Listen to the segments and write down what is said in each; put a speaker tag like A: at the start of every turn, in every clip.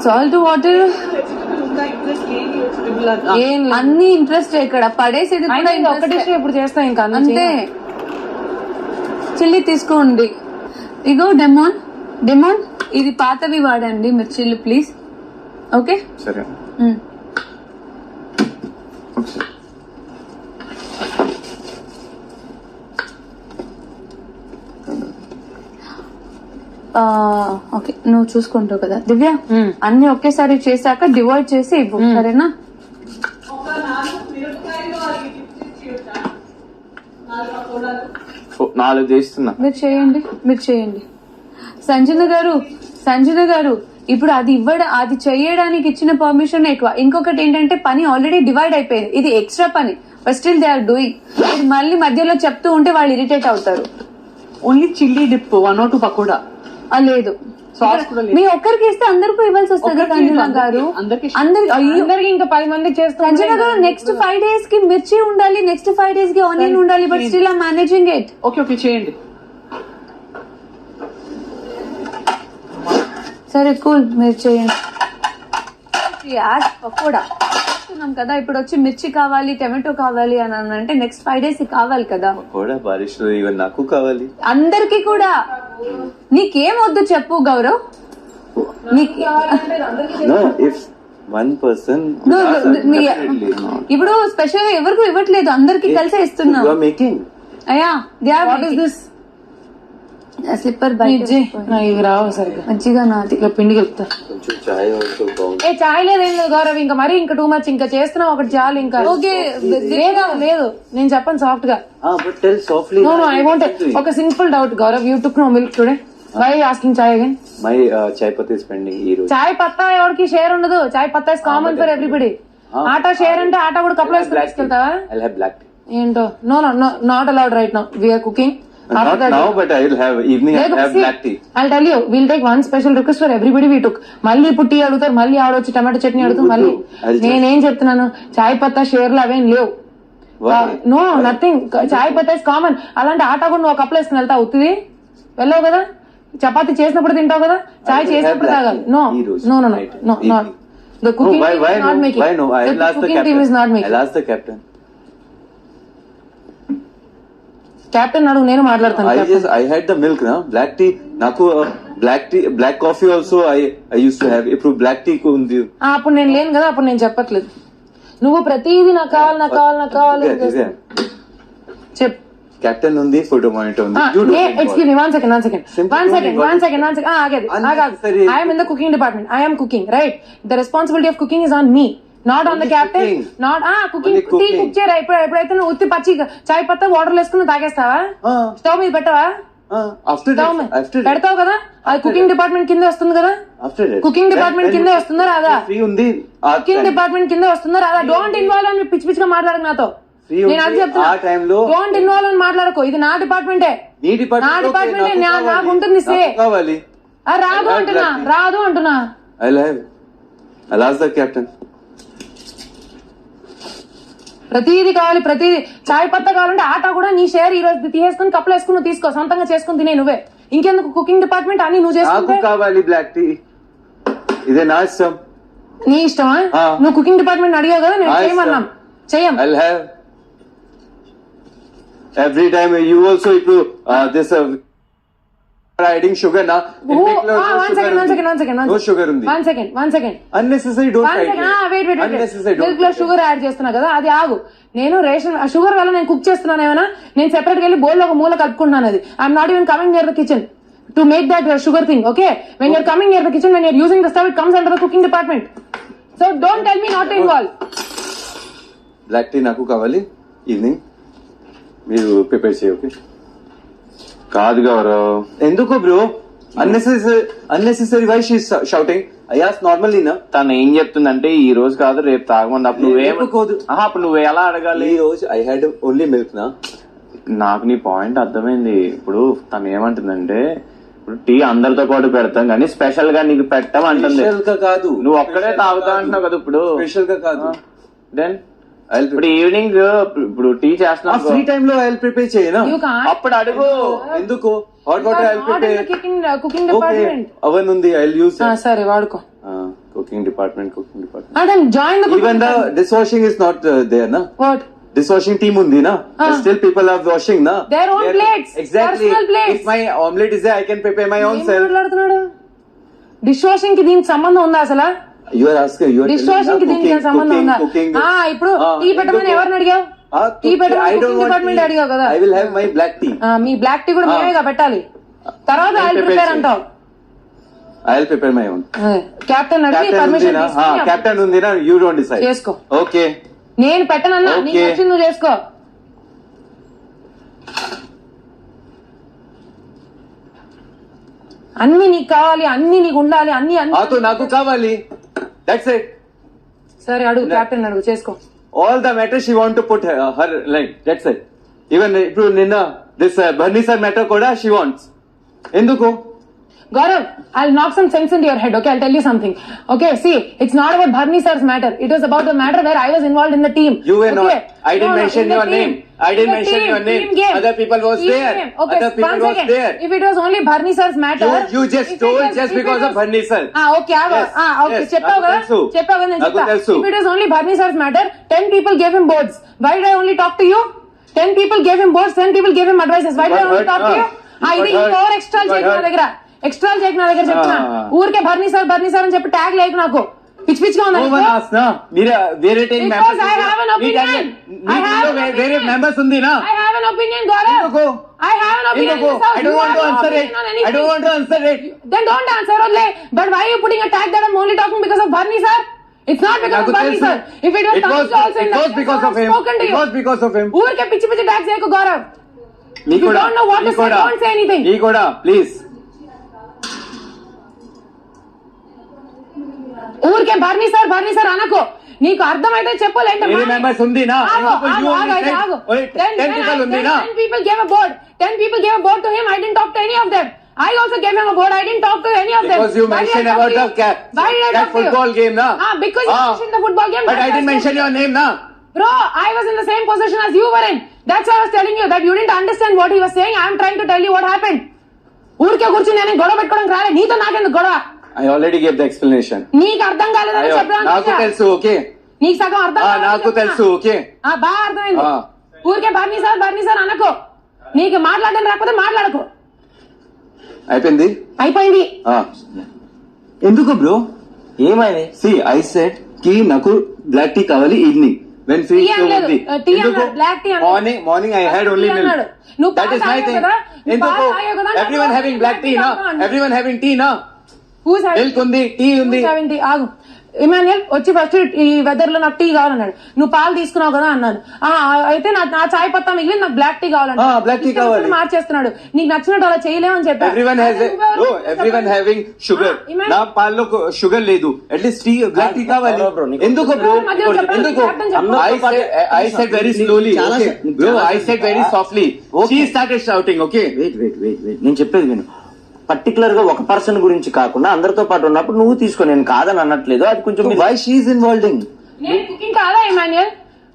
A: Salt water అన్ని interest ఇక్కడ పడేసేది కూడా
B: ఒకటే ఇప్పుడు చేస్తా ఇంకా
A: అంతే. చిల్లీ తీసుకోండి. ఇగో డెమోన్ ఇది పాతవి వాడండి మిర్చిలు ప్లీజ్. ఓకే
C: సరే.
A: ఓకే నువ్వు చూసుకుంటావు కదా దివ్య. అన్ని ఒకేసారి చేశాక డివైడ్ చేసి ఇవ్వు సరేనా.
C: నాలుగు చేస్తున్నా.
A: మీరు చేయండి. సంజన గారు ఇప్పుడు అది చేయడానికి ఇచ్చిన పర్మిషన్ ఎక్కువ. ఇంకొకటి ఏంటంటే పని ఆల్రెడీ డివైడ్ అయిపోయింది. ఇది ఎక్స్ట్రా పని but still they are doing. మళ్ళీ మధ్యలో చెప్తూ ఉంటే వాళ్ళు ఇరిటేట్ అవుతారు.
B: Only chilli dip 1 or 2 pakoda
A: లేదు. మీ ఒక్కరికి ఇస్తే అందరికీ ఇవ్వాల్సి వస్తుంది సంజన గారు.
B: అందరికి ఇంకా 10 మంది చేస్తారు.
A: సంజన గారు నెక్స్ట్ 5 days కి మిర్చి ఉండాలి, నెక్స్ట్ 5 days కి ఆనియన్ ఉండాలి. But still I managing it.
B: Okay చేయండి.
A: సరే కూల్ మీరు చేయండి. పకోడా చెప్తున్నాం కదా. ఇప్పుడు వచ్చి మిర్చి కావాలి, టమాటో కావాలి అని అంటే నెక్స్ట్ 5 days కావాలి కదా.
C: పకోడా బారిష్ నాకు కావాలి,
A: అందరికి కూడా. నీకేం వద్దు చెప్పు గౌరవ్. ఇప్పుడు స్పెషల్ ఎవరికి ఇవ్వట్లేదు, అందరికి కలిసే ఇస్తున్నాం. అయ్యా స్లిప్పర్
B: ఇవి రావు సరిగ్గా
A: మంచిగా నాది
B: పిండి కలుపుతా. చాయ్ లేదేం లేదు గౌరవ్, ఇంకా మరి ఇంకా 2 much ఇంకా చేస్తున్నాం ఒకటి చాలు. ఇంకా లేదు నేను చెప్పను సాఫ్ట్ గా. ఐ వాంట్ ఒక simple doubt Gaurav. You took no milk today, why asking chai again?
C: My chai పత్తా స్పెండింగ్ ఈ రోజు.
B: చాయ్ పత్తా ఎవరికి షేర్ ఉండదు. Chai patta is common for everybody. ఆటా షేర్ అంటే ఆటా కూడా కప్పులో వేసుకుని తీసుకెళ్తావా? ఏంటో no not allowed right now. We are cooking.
C: Not now, but I will have evening. I will have black tea.
B: I'll tell you, we'll take one special request for everybody we took. మళ్ళీ ఇప్పుడు tea అడుగుతారు, మళ్ళీ ఆవిడ వచ్చి tomato chutney అడుగుతారు. మళ్ళీ నేనేం చెప్తున్నాను, చాయ్ పత్తా షేర్లు అవేం లేవు. No nothing. Chai patta is common. అలాంటి ఆటా కూడా నువ్వు కప్పులు వేసుకుని వెళ్తావు, ఉత్తివి వెళ్ళవు కదా. చపాతి చేసినప్పుడు తింటావు కదా, చాయ్ చేసినప్పుడు తాగాలి. No no no no not the cooking not making. The cooking team is not making.
C: I'll ask the captain.
B: Captain అడుగు, నేను మాట్లాడతాను.
C: I had the milk na black tea. నాకు black coffee also I used to have. ఇప్పుడు black tea ఉంది.
B: అప్పుడు నేను లేను కదా, అప్పుడు నేను చెప్పట్లేదు. నువ్వు ప్రతిదీ నాకు కావాలి చెప్పు.
C: కెప్టెన్ ఉంది, ఫోటో మానిటర్ ఉంది.
B: Excuse me, one second. ఆగేది. I am in the cooking department. I am cooking, right? The responsibility of cooking is on me. Not on the captain. Not cooking tea cook చేయరా. ఎప్పుడైతే నువ్వు ఉత్తి పచ్చి చాయ్ పత్తా water వేసుకుని తాగేస్తావా? Stove మీద పెట్టవా? పెడతావు కదా, అది కుకింగ్ డిపార్ట్మెంట్ కింద వస్తుంది కదా. కుకింగ్ డిపార్ట్మెంట్ కింద వస్తుందా రాదా? కుకింగ్ డిపార్ట్మెంట్ కింద వస్తుందా రాదా? డోంట్ ఇన్వాల్వ్ అని పిచ్చి పిచ్చిగా మాట్లాడకు నాతో. నేను అది చెప్తున్నా, డోంట్ ఇన్వాల్వ్ అని మాట్లాడకు. ఇది నా డిపార్ట్మెంటే, నా డిపార్ట్మెంటే. నాకు ఉంటుంది సే. రాదు అంటున్నా. ప్రతిదీ కావాలి, ప్రతిదీ. చాయ్ పత్తా కావాలంటే ఆటా కూడా నీ షేర్ ఈ రోజు తీసేసుకుని కప్పులు వేసుకుని తీసుకో, సొంతంగా చేసుకుని తినే నువ్వే. ఇంకెందుకు కుకింగ్ డిపార్ట్మెంట్ అని నువ్వు చేసుకుంటే?
C: కావాలి బ్లాక్ టీ, ఇదే నా ఇష్టం.
B: నీ ఇష్టమా? నువ్వు కుకింగ్ డిపార్ట్మెంట్ అడిగావు కదా, నేను చేయమన్నాం, చెయ్యం.
C: ఎవ్రీ టైమ్ యూ ఆల్సో ఇప్పుడు this adding sugar na.
B: One second.
C: No sugar undi.
B: One second.
C: Unnecessary don't add.
B: Wait. Milk లో షుగర్ యాడ్ చేస్తున్నా కదా, అది ఆగు. నేను రేషన్ షుగర్ వల్ల నేను కుక్ చేస్తున్నాను ఏమైనా? నేను సెపరేట్ గా వెళ్ళి బౌల్ లో ఒక మూల కలుపుకుంటున్నాను. అది I'm not even coming near the kitchen to make that sugar thing. Okay, when you're coming near the kitchen, when you're using the stove, it comes under the cooking department. So don't tell me not to involve.
C: Black tea నాకు కావాలి, evening మీరు prepare చేయ. Okay కాదు గౌరవ్, ఎందుకు bro unnecessary why she shouting? అయాస్ normally నా. తను ఏం చెప్తుందంటే ఈ రోజు కాదు రేపు తాగమంది. అప్పుడు నువ్వేమనుకోదు. అప్పుడు నువ్వు ఎలా అడగాలి? ఈ రోజు ఐ హ్యాడ్ ఓన్లీ మిల్క్ నా. నాకు నీ పాయింట్ అర్థమైంది. ఇప్పుడు తను ఏమంటుందంటే, ఇప్పుడు టీ అందరితో పాటు పెడతాం కానీ స్పెషల్ గా నీకు పెట్టం అంటుంది. కాదు, నువ్వు ఒక్కడే తాగుతా అంటున్నావు కదా. ఇప్పుడు స్పెషల్ గా కాదు. దెన్ ఇప్పుడు ఈవినింగ్ ఇప్పుడు టీ చేస్తున్నా, ఫ్రీ టైమ్ లో ఆయిల్ ప్రిపేర్ చేయనా? అప్పుడు అడుగు. ఎందుకు hot water oil prepare? Cooking department oven ఉంది, ఆయిల్ యూస్.
B: సరే వాడుకో.
D: cooking department.
B: And then join the
D: Even the dishwashing is not there, na?
B: what?
D: Dishwashing team undi, na? Still people are washing, na?
B: Their own plates,
D: Exactly.
B: personal plates.
D: If my omelette is there, I can prepare my own self.
B: మాట్లాడుతున్నాడు dish washing కి దీనికి సంబంధం ఉందా అసలు?
D: You are asking, you are
B: dish
D: telling me,
B: washing కి
D: na,
B: దీనికి సంబంధం ఉందా?
D: cooking.
B: ఇప్పుడు టీ పెట్టమని ఎవరిని అడిగావు? టీ
D: I
B: పెట్టమని
D: don't want
B: డిపార్ట్మెంట్
D: tea.
B: అడిగావు కదా?
D: I will have my black tea.
B: మీ బ్లాక్ టీ కూడా మేమేగా పెట్టాలి. తర్వాత
D: నేను
B: ఆయన
D: prepare
B: ప్రిపేర్
D: చేయి.
B: అంటావు.
D: I will prepare my own.
B: Captain అడిగి
D: Captain
B: permission
D: undi, na? Captain undi, na? You don't decide.
B: చేసుకో.
D: Okay.
B: నేను పెట్టనన్నా, నీకు
D: Okay.
B: నచ్చింది నువ్వు చేసుకో. అన్ని నీకు కావాలి, అన్ని నీకు ఉండాలి, అన్ని అన్ని
D: तो नाकू कावाली. That's it.
B: సరే అడుగు, కెప్టెన్ అడుగు, చేసుకో.
D: All the matter she want to put her line. That's it. Even if this Bernie sir matter koda she wants. Enduko?
B: Gaurav, I'll knock some sense into your head, okay? I'll tell you something. Okay, see, it's not about Bharni sir's matter. It was about the matter where I was involved in the team.
D: You were
B: okay?
D: not. I didn't mention
B: in the
D: your
B: team.
D: name. I didn't
B: In the
D: mention
B: team,
D: your name.
B: team game.
D: Other people was
B: Team
D: there.
B: game. Okay,
D: Other people
B: once
D: was
B: again,
D: there.
B: if it was only Bharni sir's matter.
D: You just
B: if it
D: told
B: was-
D: just
B: if it
D: because of
B: was-
D: Bernie sir.
B: Okay,
D: Yes,
B: okay,
D: yes,
B: చెప్పావు
D: నాకు
B: కదా?
D: తెలుసు.
B: చెప్పావు కదా, నేను
D: నాకు
B: చెప్తా.
D: తెలుసు.
B: If it was only Bharni sir's matter, 10 people gave him boards. Why did I only talk to you? 10 people gave him boards, 10 people gave him advices. Why did I
D: Got
B: only
D: hurt,
B: talk to you? ఇది
D: got hurt.
B: Over extra
D: Got
B: చేయకు నా
D: hurt.
B: దగ్గర. Extra చేయకు నా దగ్గర చెప్తున్నా. ఊరికే భర్నీ sir అని చెప్పి ట్యాగ్ లేకు నాకు. పిచ్చి పిచ్చిగా ఉందా
D: No
B: నీకు?
D: one asked, na? వేరే team
B: Because
D: members.
B: I have an opinion. I have an
D: వేరే
B: opinion.
D: members ఉంది నా?
B: I have an opinion, Gaurav.
D: ఎందుకు?
B: I have an opinion.
D: ఎందుకు?
B: in this house.
D: I don't
B: You
D: want
B: have
D: to
B: no
D: answer it.
B: opinion on anything.
D: I don't want to answer it.
B: Then don't answer, only. But why are you putting a tag that I'm only talking because of Bharni sir? It's not because
D: నాకు
B: of Bharni
D: తెలుసు.
B: sir. If it was Tanuja also in
D: It
B: that
D: was
B: case,
D: because
B: I
D: of
B: would have
D: him.
B: spoken to
D: It
B: you.
D: was because of him.
B: ఊరికే పిచ్చి పిచ్చి tag చేయకు, Gaurav.
D: నీ
B: You
D: కూడా
B: don't know what to
D: నీ
B: say,
D: కూడా
B: don't say anything.
D: నీ కూడా ప్లీజ్.
B: ఊరికే భర్నీ సార్ అనకు. నీకు అర్థమైతే చెప్పలేంటే
D: వేరే members ఉంది నా? You only said, only 10 people ఉంది నా?
B: 10 people gave a board. 10 people gave a board to him. I didn't talk to any of them. I also gave him a board. I didn't talk to any of them.
D: Because you
B: Why did I
D: mentioned
B: talk
D: about
B: to
D: the
B: you? Why did I
D: that
B: talk to you?
D: football game na?
B: Because you mentioned the football game.
D: But I didn't mention your name na?
B: Bro, I was in the same position as you were in. That's why I was telling you that you didn't understand what he was saying. I am trying to tell you what happened. ఊరికే కూర్చుని నేను గొడవ పెట్టుకోవడానికి రాలే. నీతో నాకెందుకు గొడవ?
D: I already gave the explanation.
B: నీకు అర్థం కాలేదని చెప్పడానికి
D: నాకు
B: వచ్చా.
D: తెలుసు ఓకే.
B: నీకు సగం అర్థం కాలేదని
D: నాకు
B: చెప్తున్నా.
D: తెలుసు ఓకే.
B: బాగా అర్థమైంది. ఊరికే భర్నీ సార్ అనకు. నీకు మాట్లాడడం రాకపోతే మాట్లాడకు. అయిపోయింది.
D: ఎందుకు బ్రో ఏమైంది? See, I said కి నాకు బ్లాక్ టీ కావాలి evening when free
B: tea
D: show
B: అనలేదు.
D: ఉంది.
B: టీ
D: ఎందుకు?
B: అన్నాడు, బ్లాక్ టీ అన్నాడు.
D: morning I had only
B: tea
D: milk.
B: అన్నాడు. నువ్వు
D: That
B: పాలు
D: is my
B: తాగావు
D: thing.
B: కదా? నువ్వు
D: ఎందుకు?
B: పాలు తాగావు కదా?
D: Everyone having black tea na? Everyone having tea na?
B: Who's having
D: Milk ఉంది, టీ ఉంది.
B: 270 ఆగు. ఇమాన్యుయల్ వచ్చి ఫస్ట్ ఈ వెదర్ లో నాకు టీ కావాలన్నాడు. నువ్వు పాలు తీసుకున్నావు కదా అన్నాను. అయితే నా చాయ్ పత్తా మిగిలి నాకు బ్లాక్ టీ కావాలన్నాడు.
D: black tea కావాలి.
B: మార్చేస్తున్నాడు. నీకు నచ్చినట్టు అలా చేయలేమని చెప్పా.
D: Everyone has everyone having sugar. నా పాల్లో షుగర్ లేదు. అట్లీస్ట్ టీ బ్లాక్ టీ కావాలి. ఎందుకు బ్రో? ఎందుకు? I said very slowly. Okay. Bro, I said very softly. She started shouting. Okay.
E: Wait నేను చెప్పేది విను. పర్టికులర్ గా ఒక పర్సన్ గురించి కాకుండా అందరితో పాటు ఉన్నప్పుడు నువ్వు తీసుకో, నేను కాదని అనట్లేదు. అది కొంచెం
D: Why she is involving?
B: నేను కుకింగ్ కాదా ఇమాన్యుయల్?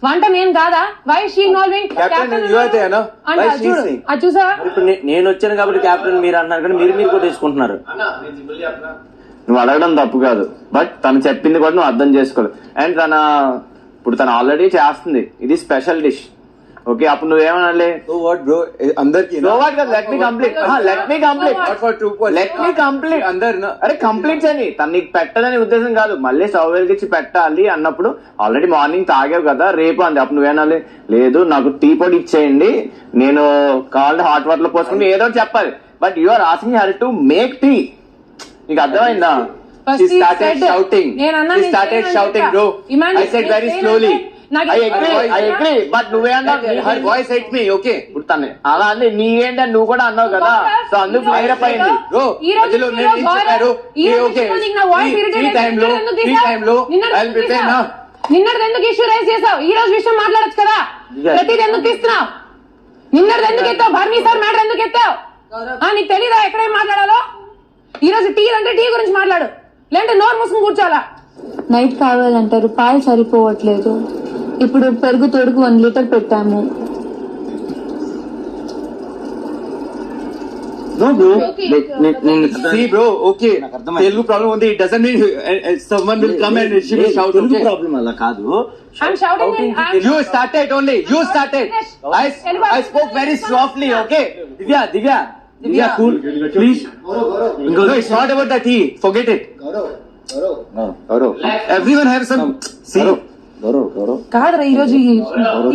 B: వంట నేను కాదా? Why she involving?
D: Captain, you are there, no? Why she is saying?
B: అది చూసావా?
E: ఇప్పుడు నేను వచ్చాను కాబట్టి క్యాప్టెన్ మీరు అన్నారు కానీ మీరు కూడా తీసుకుంటున్నారు.
C: నువ్వు అడగడం తప్పు కాదు, బట్ తను చెప్పింది కూడా నువ్వు అర్థం చేసుకోలేదు. అండ్ ఇప్పుడు తను ఆల్రెడీ చేస్తుంది, ఇది స్పెషల్ డిష్. ఓకే, అప్పుడు నువ్వేమనాలి?
D: So what bro? అందరికి
C: let me complete.
D: Not for 2 points.
C: Let me complete.
D: అందరు
C: అరే కంప్లీట్ చేయని. తను నీకు పెట్టదని ఉద్దేశం కాదు, మళ్ళీ స్టవ్ వెలిగించి పెట్టాలి అన్నప్పుడు ఆల్రెడీ మార్నింగ్ తాగావు కదా రేపు అంది. అప్పుడు నువ్వేనాలి? లేదు నాకు టీ పొడి ఇచ్చేయండి, నేను కావాలంటే హాట్ వాటర్ లో పోసుకుని ఏదో ఒకటి చెప్పాలి. But you are asking her to make tea. నీకు అర్థమైందా?
D: She started shouting. She started shouting, bro. I said very slowly.
C: I agree, but నువ్వేమన్నావు?
D: Her voice hit me, okay?
C: ఇప్పుడు తను అలా అంటే నీవేంటని నువ్వు కూడా అన్నావు కదా, సో అందుకు ఫైర్ అప్ అయింది.
D: Bro, మధ్యలో నేను ఏం చెప్పారు? Okay, టీ టైమ్ లో I'll prepare now.
B: నిన్నటిది ఎందుకు ఇష్యూ రైజ్ చేసావు? ఈ రోజు విషయం మాట్లాడొచ్చు కదా? ప్రతిది ఎందుకు తీస్తున్నావు? నిన్నటిది ఎందుకు ఎత్తావు? భర్నీ సార్ మ్యాటర్ ఎందుకు ఎత్తావు? నీకు తెలీదా ఎక్కడేం మాట్లాడాలో? ఈ రోజు టీ అంటే టీ గురించి మాట్లాడు, లేదంటే నోరు మూసుకుని కూర్చోాలా.
A: నైట్ కావాలంటారు, పాలు సరిపోవట్లేదు. ఇప్పుడు పెరుగు తోడుకు 1 లీటర్ పెట్టాము.
E: No bro
D: See bro, okay.
E: నాకు అర్థమైంది.
D: Telugu problem ఉంది. It doesn't mean someone will come and she will shout.
E: Telugu
D: Okay?
E: Problem అలా కాదు.
B: I'm shouting in- I'm-
D: You started only. You started. I spoke very softly. Okay. Divya, cool. Please. No, it's not about that. Forget it. Everyone have some. See.
E: Gaurav
B: కాదురా ఈ రోజు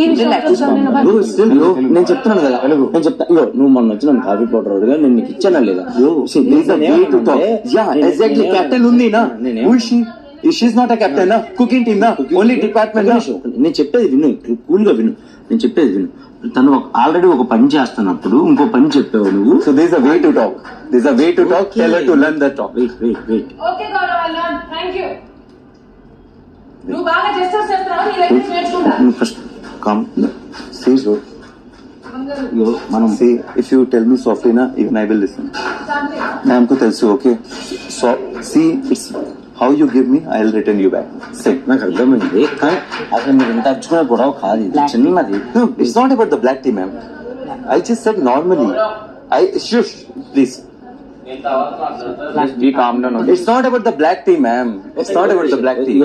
B: ఈ విషయం చూసాను నేను
E: bro, still bro, నేను చెప్తున్నాను కదా నేను చెప్తా ఇగో నువ్వు మొన్న వచ్చి నన్ను కాఫీ పౌడర్ అడిగా నేను నీకు ఇచ్చానా లేదా
D: There is a way to talk. Yeah, exactly. Captain ఉంది na. Who is she? She's not a captain na. Cooking team na. Only department na.
E: నేను చెప్పేది విను కూల్ గా విను నేను చెప్పేది విను తను ఆల్రెడీ ఒక పని చేస్తున్నప్పుడు ఇంకో పని చెప్పావు నువ్వు
D: So there is a way to talk. There is a way to talk. Tell her to learn the talk.
E: Wait
B: okay Gaurav thank you నువ్వు బాగా జెస్చర్స్ చేస్తున్నావు నీ దగ్గర నుంచి నేర్చుకుంటా
E: నువ్వు ఫస్ట్ కమ్
D: See, bro.
E: మనం
D: See, if you tell me softly na, even I will listen. Naamko telsu, okay? So, see, it's how you give me, I'll return you back. Same.
E: నాకు అర్థమైంది కానీ అసలు మీరు ఇంత అర్చుకునే గొడవ కాదు ఇది చిన్నది
D: No, it's not about the black tea, ma'am. I just said normally. Shush, please.
C: Be calm down. Okay?
D: It's not about the black tea, ma'am. It's not about the black tea.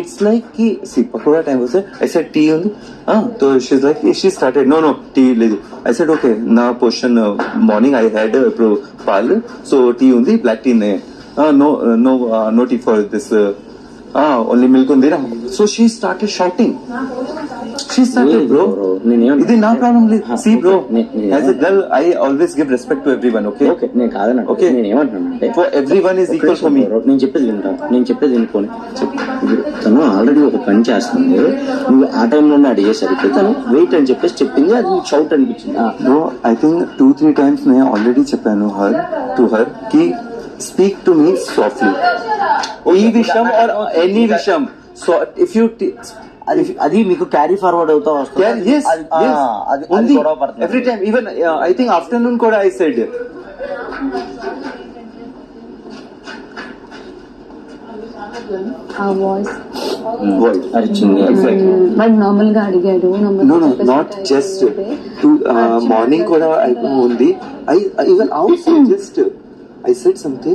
D: It's like, see, pakoda time was there. I said tea only. So she's like, she started, no, tea lady. I said, okay, na portion morning I had pal, so tea only, black tea ne. No tea for this. Only milk undi na. So she started shouting. She started, bro. ఇది నా problem లేదు. See, bro, as a girl, I always give respect to everyone, okay?
E: Okay నేను కాదన్నా
D: Okay.
E: నేను ఏమంటున్నానంటే
D: For everyone is equal for me.
E: నేను చెప్పేది వింటాను నేను చెప్పేది వినుకోని ఇప్పుడు తను ఆల్రెడీ ఒక పని చేస్తుంది నువ్వు ఆ టైంలోనే అడిగేసరికి తను వెయిట్ అని చెప్పేసి చెప్పింది అది నీకు షౌట్ అనిపించింది
D: No, I think 2-3 times నేను already చెప్పాను to her ki speak to me softly. ఈ విషయం or any విషయం. So if you
E: అది మీకు క్యారీ ఫార్వర్డ్ అవుతా వస్తుంది
D: yes, yes.
E: అది
D: Only
E: గొడవ పడుతుంది
D: every time, even I think afternoon కూడా I said.
A: ఆ వాయిస్
E: అరిచింది
A: వాడు నార్మల్ గా అడిగాడు
D: No, not just to morning కూడా ఉంది. I even outside just I said something.